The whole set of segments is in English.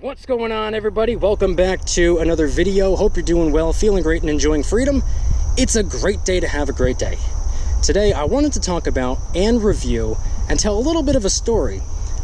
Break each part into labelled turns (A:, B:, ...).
A: What's going on, everybody? Welcome back to another video. Hope you're doing well, feeling great, and enjoying freedom. It's a great day to have a great day. Today, I wanted to talk about and review and tell a little bit of a story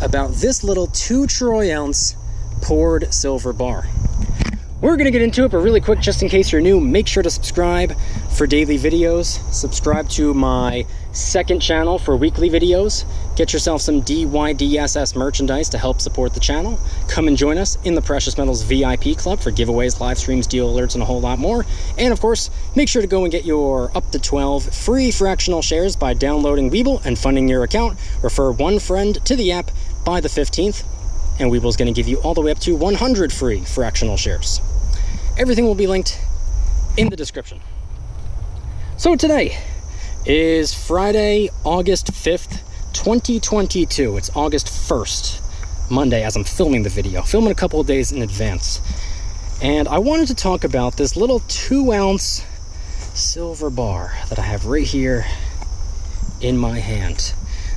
A: about this little 2 troy ounce poured silver bar. We're going to get into it, but really quick, just in case you're new, make sure to subscribe for daily videos. Subscribe to my second channel for weekly videos. Get yourself some DYDSS merchandise to help support the channel. Come and join us in the Precious Metals VIP Club for giveaways, live streams, deal alerts, and a whole lot more. And of course, make sure to go and get your up to 12 free fractional shares by downloading Webull and funding your account. Refer one friend to the app by the 15th, and Webull's going to give you all the way up to 100 free fractional shares. Everything will be linked in the description. So today is Friday, August 5th, 2022. It's August 1st, Monday, as I'm filming the video. Filming a couple of days in advance. And I wanted to talk about this little 2 ounce silver bar that I have right here in my hand.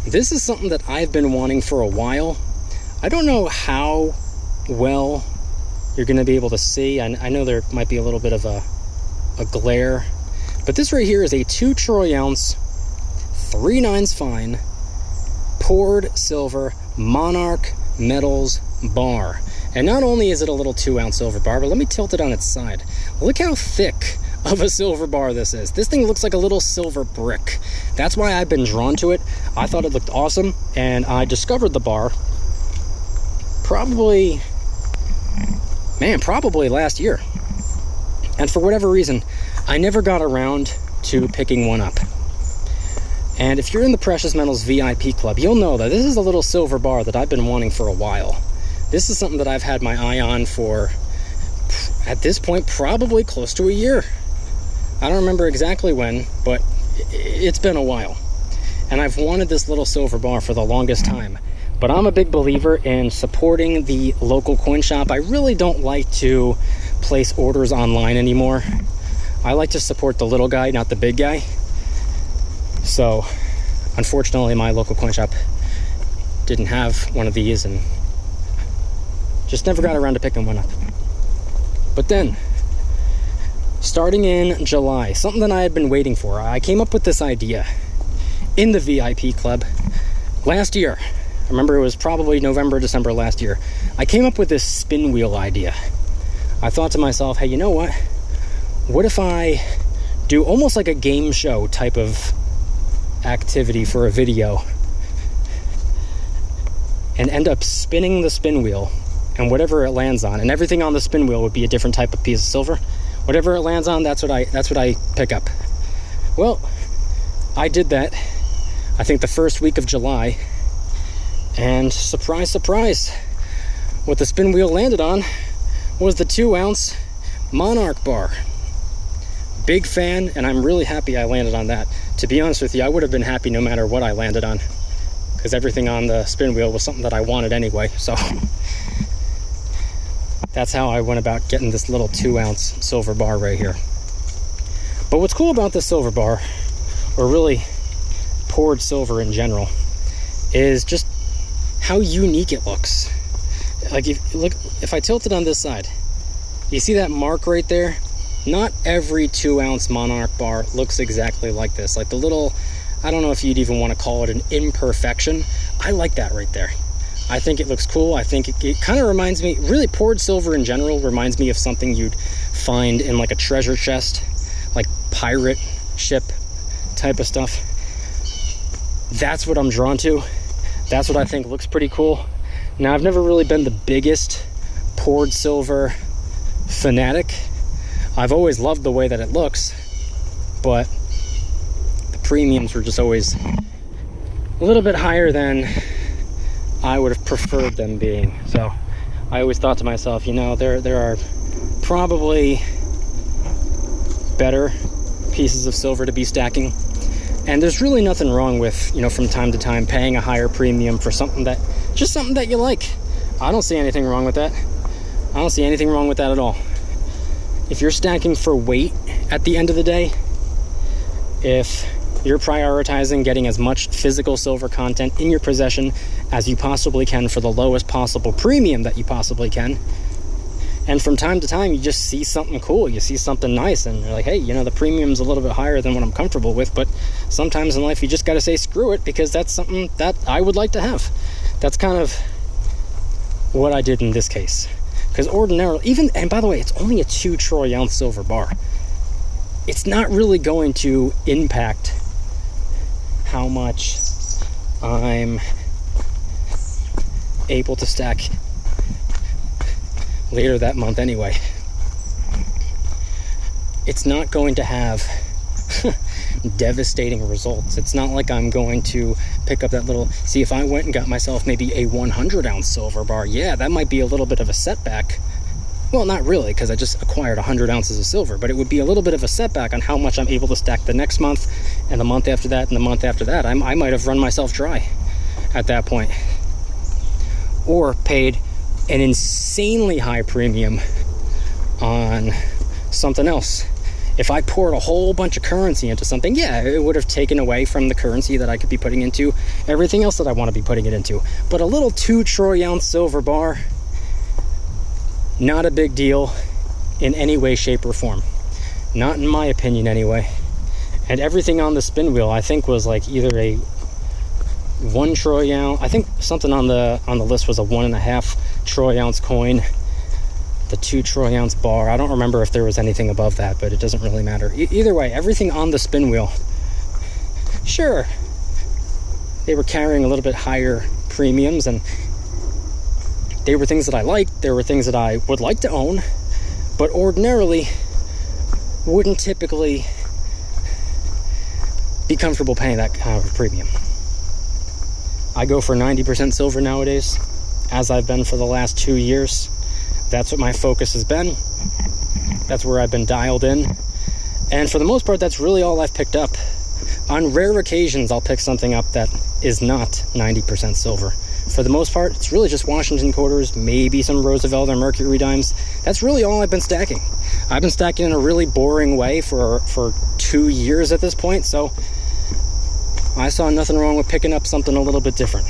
A: This is something that I've been wanting for a while. I don't know how well you're going to be able to see. I know there might be a little bit of a glare, but this right here is a 2 troy ounce, 3/9 fine, poured silver Monarch Metals bar. And not only is it a little 2 ounce silver bar, but let me tilt it on its side. Look how thick of a silver bar this is. This thing looks like a little silver brick. That's why I've been drawn to it. I thought it looked awesome, and I discovered the bar probably last year. And for whatever reason, I never got around to picking one up. And if you're in the Precious Metals VIP Club, you'll know that this is a little silver bar that I've been wanting for a while. This is something that I've had my eye on for, at this point, probably close to a year. I don't remember exactly when, but it's been a while. And I've wanted this little silver bar for the longest time. But I'm a big believer in supporting the local coin shop. I really don't like to place orders online anymore. I like to support the little guy, not the big guy. So, unfortunately, my local coin shop didn't have one of these and just never got around to picking one up. But then, starting in July, something that I had been waiting for, I came up with this idea in the VIP Club last year. I remember it was probably November, December last year. I came up with this spin wheel idea. I thought to myself, hey, you know what? What if I do almost like a game show type of activity for a video and end up spinning the spin wheel, and whatever it lands on, and everything on the spin wheel would be a different type of piece of silver. Whatever it lands on, that's what I pick up. Well, I did that, I think the first week of July. And surprise, surprise, what the spin wheel landed on was the 2 ounce Monarch bar. Big fan, and I'm really happy I landed on that. To be honest with you, I would have been happy no matter what I landed on, because everything on the spin wheel was something that I wanted anyway. So that's how I went about getting this little 2 ounce silver bar right here. But what's cool about this silver bar, or really poured silver in general, is just how unique it looks. Like, if I tilt it on this side, you see that mark right there? Not every 2 ounce Monarch bar looks exactly like this. Like the little, I don't know if you'd even want to call it an imperfection. I like that right there. I think it looks cool. I think it kind of reminds me, really, poured silver in general reminds me of something you'd find in like a treasure chest, like pirate ship type of stuff. That's what I'm drawn to. That's what I think looks pretty cool. Now, I've never really been the biggest poured silver fanatic. I've always loved the way that it looks, but the premiums were just always a little bit higher than I would have preferred them being. So I always thought to myself, you know, there are probably better pieces of silver to be stacking. And there's really nothing wrong with, you know, from time to time paying a higher premium for something that, just something that you like. I don't see anything wrong with that. I don't see anything wrong with that at all. If you're stacking for weight at the end of the day, if You're prioritizing getting as much physical silver content in your possession as you possibly can for the lowest possible premium that you possibly can. And from time to time, you just see something cool, you see something nice, and you're like, hey, you know, the premium's a little bit higher than what I'm comfortable with, but sometimes in life you just got to say screw it, because that's something that I would like to have. That's kind of what I did in this case. Because ordinarily, and by the way, it's only a 2 troy ounce silver bar. It's not really going to impact how much I'm able to stack later that month anyway. It's not going to have devastating results. It's not like I'm going to pick up that little... See, if I went and got myself maybe a 100 ounce silver bar, yeah, that might be a little bit of a setback. Well, not really, because I just acquired 100 ounces of silver, but it would be a little bit of a setback on how much I'm able to stack the next month, and the month after that, and the month after that. I might have run myself dry at that point. Or paid an insanely high premium on something else. If I poured a whole bunch of currency into something, yeah, it would have taken away from the currency that I could be putting into everything else that I want to be putting it into. But a little 2 troy ounce silver bar, not a big deal in any way, shape, or form. Not in my opinion, anyway. And everything on the spin wheel, I think, was like either a 1 troy ounce. I think something on the list was a 1.5 troy ounce coin. The 2 troy ounce bar. I don't remember if there was anything above that, but it doesn't really matter. Either way, everything on the spin wheel, sure, they were carrying a little bit higher premiums, and they were things that I liked. There were things that I would like to own, but ordinarily wouldn't typically be comfortable paying that kind of a premium. I go for 90% silver nowadays, as I've been for the last 2 years. That's what my focus has been. That's where I've been dialed in. And for the most part, that's really all I've picked up. On rare occasions, I'll pick something up that is not 90% silver. For the most part, it's really just Washington quarters, maybe some Roosevelt or Mercury dimes. That's really all I've been stacking. I've been stacking in a really boring way for 2 years at this point, so I saw nothing wrong with picking up something a little bit different.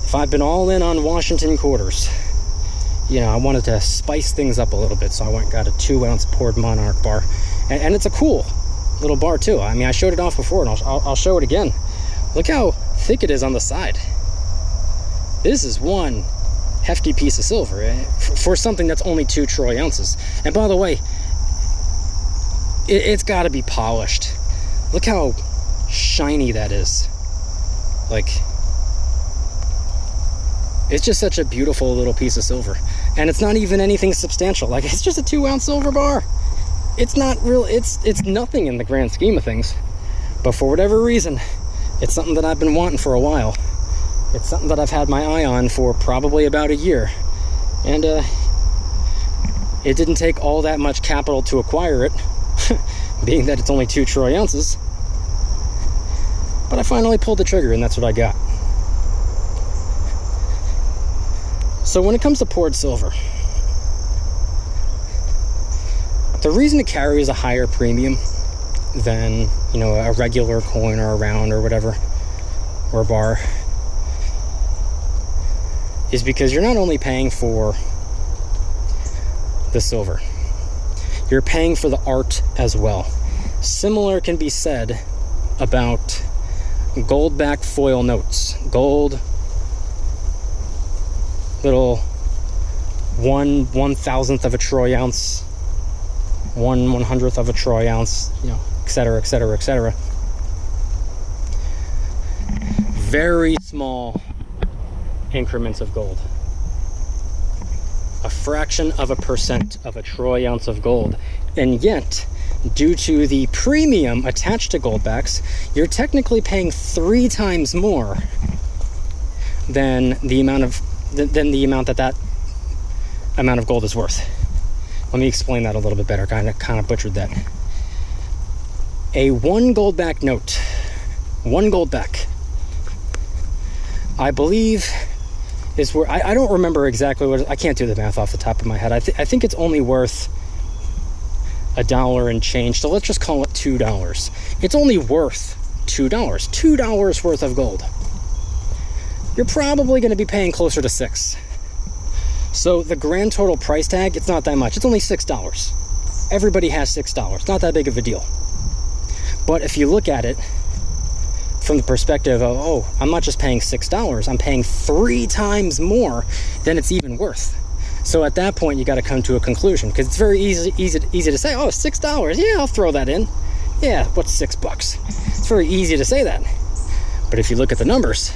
A: If I've been all in on Washington quarters, you know, I wanted to spice things up a little bit, so I went and got a 2 ounce poured Monarch bar. And it's a cool little bar too. I mean, I showed it off before, and I'll show it again. Look how thick it is on the side. This is one hefty piece of silver for something that's only 2 troy ounces. And by the way, it's got to be polished. Look how shiny that is. Like, it's just such a beautiful little piece of silver. And it's not even anything substantial. Like, it's just a 2 ounce silver bar. It's not real, it's nothing in the grand scheme of things. But for whatever reason, it's something that I've been wanting for a while. It's something that I've had my eye on for probably about a year. And it didn't take all that much capital to acquire it, being that it's only 2 troy ounces. But I finally pulled the trigger, and that's what I got. So when it comes to poured silver, the reason it carries a higher premium than, you know, a regular coin or a round or whatever, or a bar, is because you're not only paying for the silver, you're paying for the art as well. Similar can be said about gold back foil notes. Gold, little 1/1000th of a troy ounce, 1/100th of a troy ounce, you know, etc., etc., etc. Very small increments of gold. A fraction of a percent of a troy ounce of gold. And yet, due to the premium attached to gold backs, you're technically paying 3 times more than the amount that amount of gold is worth. Let me explain that a little bit better. Kind of butchered that. A 1 gold back note, 1 gold back, I believe is where, I don't remember exactly what, I can't do the math off the top of my head. I think it's only worth $1 and change, so let's just call it $2. It's only worth $2 worth of gold. You're probably going to be paying closer to $6. So the grand total price tag, it's not that much. It's only $6. Everybody has $6. Not that big of a deal. But if you look at it from the perspective of, oh, I'm not just paying $6, I'm paying 3 times more than it's even worth. So at that point, you got to come to a conclusion, because it's very easy to say, oh, $6, yeah, I'll throw that in. Yeah, what's $6? It's very easy to say that. But if you look at the numbers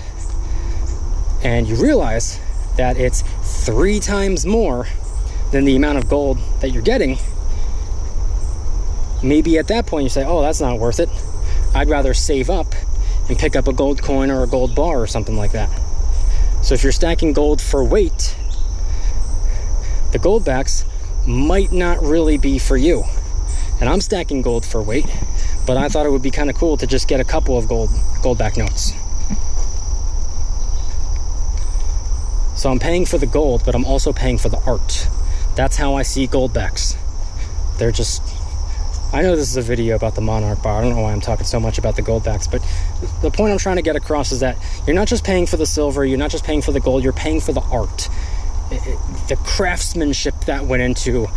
A: and you realize that it's 3 times more than the amount of gold that you're getting, maybe at that point you say, oh, that's not worth it. I'd rather save up and pick up a gold coin or a gold bar or something like that. So if you're stacking gold for weight, the gold backs might not really be for you. And I'm stacking gold for weight, but I thought it would be kind of cool to just get a couple of gold back notes. So I'm paying for the gold, but I'm also paying for the art. That's how I see gold backs. They're just, I know this is a video about the Monarch bar. I don't know why I'm talking so much about the gold backs, but the point I'm trying to get across is that you're not just paying for the silver, you're not just paying for the gold, you're paying for the art. The craftsmanship that went into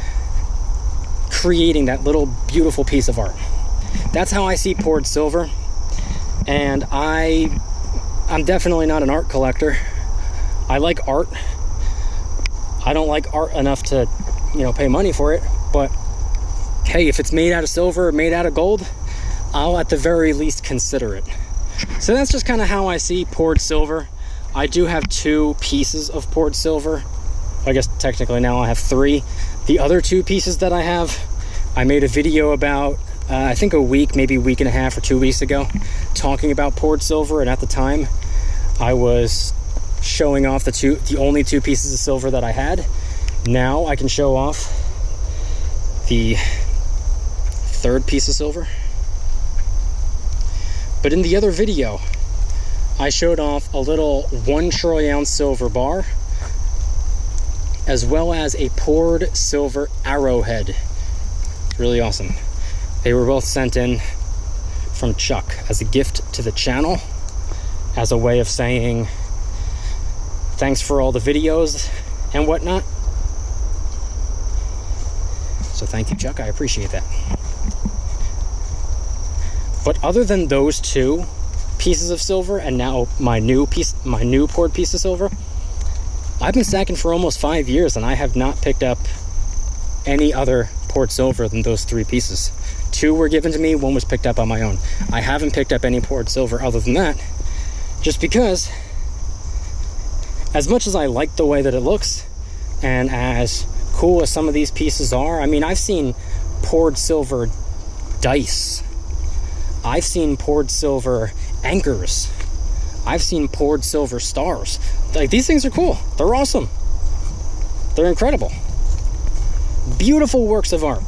A: creating that little beautiful piece of art. That's how I see poured silver. And I'm definitely not an art collector. I like art. I don't like art enough to, pay money for it. But hey, if it's made out of silver or made out of gold, I'll at the very least consider it. So that's just kind of how I see poured silver. I do have 2 pieces of poured silver. I guess technically now I have 3. The other 2 pieces that I have, I made a video about, I think a week, maybe a week and a half or 2 weeks ago, talking about poured silver. And at the time, I was showing off the only 2 pieces of silver that I had. Now I can show off the 3rd piece of silver. But in the other video, I showed off a little 1 troy ounce silver bar, as well as a poured silver arrowhead. Really awesome. They were both sent in from Chuck as a gift to the channel, as a way of saying thanks for all the videos and whatnot. So thank you, Chuck. I appreciate that. But other than those 2 pieces of silver, and now my new poured piece of silver, I've been stacking for almost 5 years, and I have not picked up any other poured silver than those 3 pieces. 2 were given to me, 1 was picked up on my own. I haven't picked up any poured silver other than that, just because as much as I like the way that it looks, and as cool as some of these pieces are, I mean, I've seen poured silver dice. I've seen poured silver anchors. I've seen poured silver stars. Like, these things are cool. They're awesome. They're incredible. Beautiful works of art.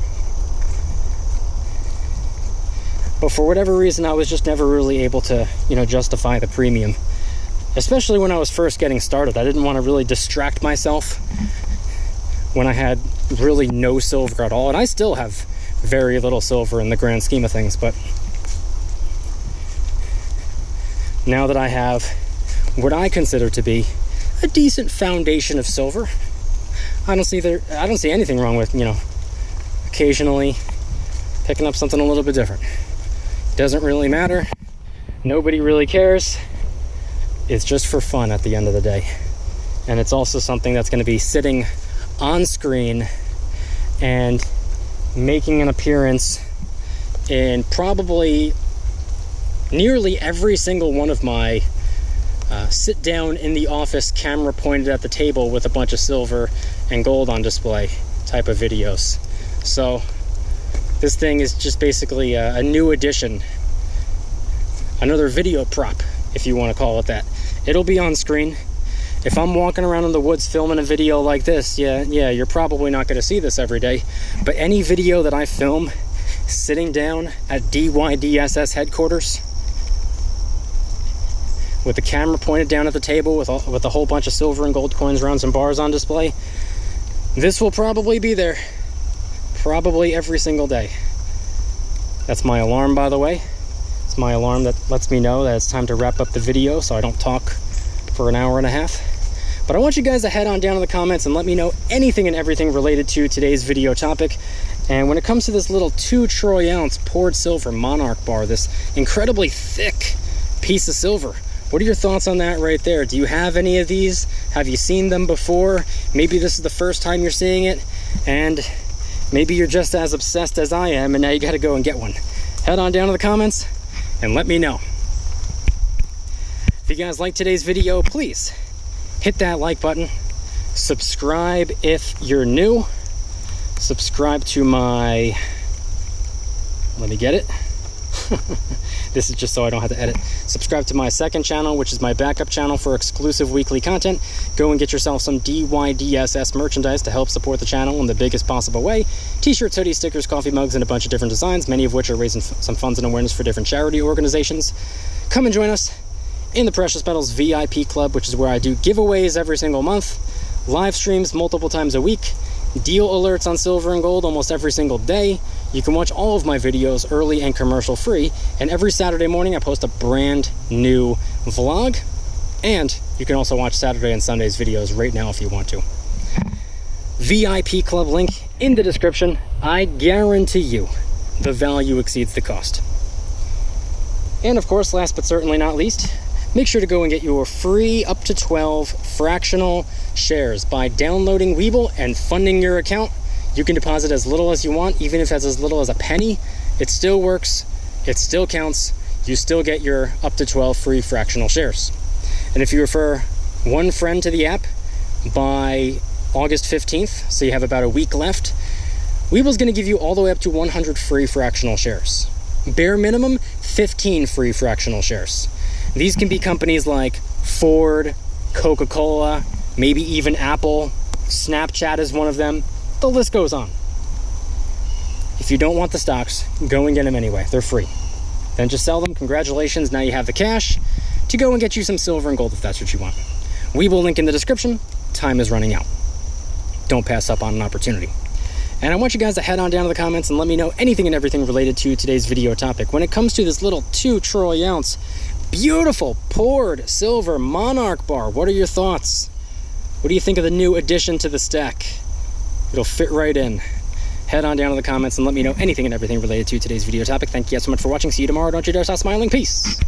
A: But for whatever reason, I was just never really able to, justify the premium. Especially when I was first getting started. I didn't want to really distract myself when I had really no silver at all. And I still have very little silver in the grand scheme of things, but now that I have what I consider to be a decent foundation of silver, I don't see anything wrong with, occasionally picking up something a little bit different. Doesn't really matter. Nobody really cares. It's just for fun at the end of the day. And it's also something that's going to be sitting on screen and making an appearance in probably nearly every single one of my sit down in the office, camera pointed at the table with a bunch of silver and gold on display type of videos. So this thing is just basically a new addition, another video prop, if you want to call it that. It'll be on screen. If I'm walking around in the woods filming a video like this, yeah, you're probably not going to see this every day. But any video that I film sitting down at DYDSS headquarters with the camera pointed down at the table with a whole bunch of silver and gold coins, rounds, and bars on display, this will probably be there. probably every single day. That's my alarm, by the way. It's my alarm that lets me know that it's time to wrap up the video so I don't talk for an hour and a half. But I want you guys to head on down in the comments and let me know anything and everything related to today's video topic. And when it comes to this little 2 troy ounce poured silver Monarch bar, this incredibly thick piece of silver, what are your thoughts on that right there? Do you have any of these? Have you seen them before? Maybe this is the first time you're seeing it, and maybe you're just as obsessed as I am and now you gotta go and get one. Head on down to the comments and let me know. If you guys like today's video, please hit that like button. Subscribe if you're new. Subscribe to my, let me get it. This is just so I don't have to edit. Subscribe to my second channel, which is my backup channel for exclusive weekly content. Go and get yourself some DYDSS merchandise to help support the channel in the biggest possible way. T-shirts, hoodies, stickers, coffee mugs, and a bunch of different designs, many of which are raising some funds and awareness for different charity organizations. Come and join us in the Precious Metals VIP Club, which is where I do giveaways every single month, live streams multiple times a week, deal alerts on silver and gold almost every single day. You can watch all of my videos early and commercial free, and every Saturday morning I post a brand new vlog, and you can also watch Saturday and Sunday's videos right now if you want to. VIP Club link in the description. I guarantee you the value exceeds the cost. And of course, last but certainly not least, make sure to go and get your free up to 12 fractional shares by downloading Webull and funding your account. You can deposit as little as you want, even if it's as little as a penny. It still works, it still counts. You still get your up to 12 free fractional shares. And if you refer one friend to the app by August 15th, so you have about a week left, Webull's gonna give you all the way up to 100 free fractional shares. Bare minimum, 15 free fractional shares. These can be companies like Ford, Coca-Cola, maybe even Apple. Snapchat is one of them. The list goes on. If you don't want the stocks, go and get them anyway. They're free. Then just sell them. Congratulations, now you have the cash to go and get you some silver and gold if that's what you want. Webull link in the description. Time is running out. Don't pass up on an opportunity. And I want you guys to head on down to the comments and let me know anything and everything related to today's video topic. When it comes to this little 2 troy ounce beautiful poured silver Monarch bar, what are your thoughts? What do you think of the new addition to the stack? It'll fit right in. Head on down to the comments and let me know anything and everything related to today's video topic. Thank you guys so much for watching. See you tomorrow. Don't you dare stop smiling. Peace.